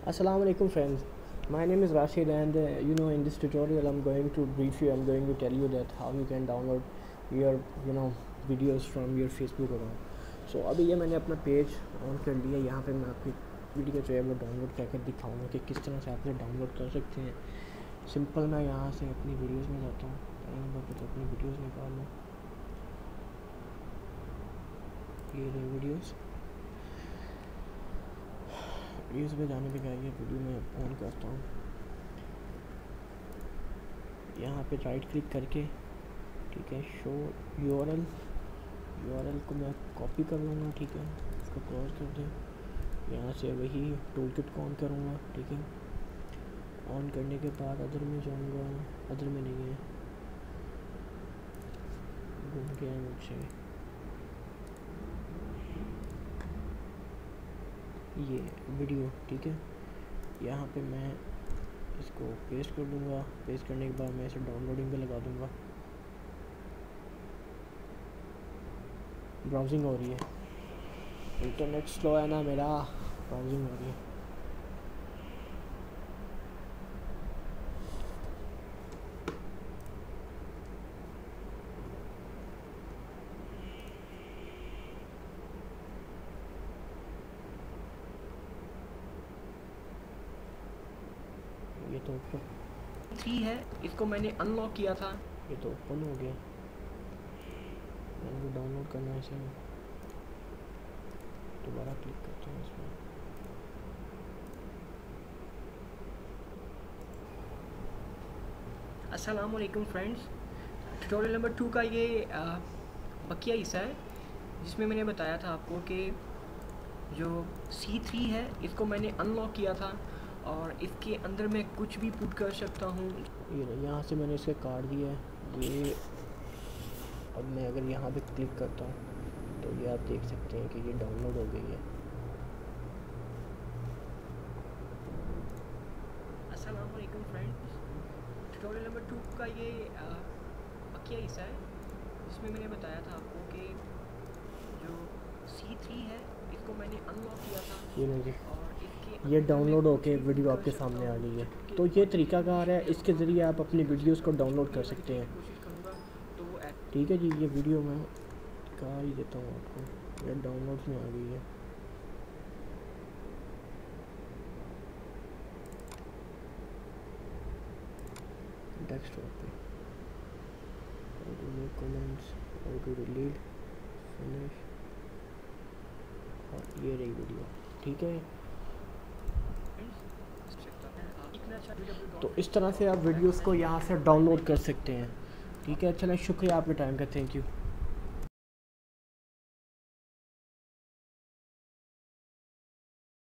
Assalamu alaikum friends. My name is Rashid and in this tutorial I'm going to tell you that how you can download your videos from your Facebook account. So अभी ये मैंने अपना page on कर लिया। यहाँ पे मैं आपकी वीडियो जो है वो डाउनलोड करके दिखाऊंगा कि किस तरह से आप इसे डाउनलोड कर सकते हैं। सिंपल मैं यहाँ से अपनी वीडियोस में जाता हूँ, पहले नंबर पर तो अपनी वीडियोस निकाल लूँ। ये रही वीडियोस पे जाने पे क्या है, वीडियो में ऑन करता हूँ। यहाँ पे राइट क्लिक करके ठीक है, शो यूआरएल को मैं कॉपी कर लूँगा। ठीक है, इसको क्लोज कर दें। यहाँ से वही टूल किट को ऑन करूँगा। ठीक है, ऑन करने के बाद अदर में जाऊँगा। अदर में नहीं है, घूम गया मुझसे। ये वीडियो ठीक है, यहाँ पे मैं इसको पेस्ट कर दूँगा। पेस्ट करने के बाद मैं इसे डाउनलोडिंग पे लगा दूँगा। ब्राउजिंग हो रही है, इंटरनेट स्लो है ना मेरा, ब्राउजिंग हो रही है। ये तो ओपन 3 है, इसको मैंने अनलॉक किया था। ये तो ओपन हो गया। मैंने डाउनलोड करना है इसे, दोबारा क्लिक करता हूँ इसमें। अस्सलाम वालेकुम फ्रेंड्स, ट्यूटोरियल नंबर 2 का ये बकिया हिस्सा है जिसमें मैंने बताया था आपको कि जो C3 है इसको मैंने अनलॉक किया था और इसके अंदर मैं कुछ भी पुट कर सकता हूँ। ये यहाँ से मैंने इसे काट दिया है। ये अब मैं अगर यहाँ पे क्लिक करता हूँ तो ये आप देख सकते हैं कि ये डाउनलोड हो गई है। अस्सलाम वालेकुम फ्रेंड्स, ट्यूटोरियल नंबर 2 का ये बकिया हिस्सा है जिसमें मैंने बताया था आपको कि जो C3 है इसको मैंने अनलॉक किया था। ये डाउनलोड होके वीडियो आपके सामने आ गई है। तो ये तरीकाकार है, इसके ज़रिए आप अपनी वीडियोस को डाउनलोड कर सकते हैं। ठीक है जी, ये वीडियो मैं दिखा ही देता हूँ आपको, ये डाउनलोड्स में आ गई है। डेस्कटॉप पे how to make comments, how to delete, finish, और ये रही वीडियो। ठीक है, तो इस तरह से आप वीडियोस को यहाँ से डाउनलोड कर सकते हैं। ठीक है, चलें, शुक्रिया आपके टाइम का, थैंक यू।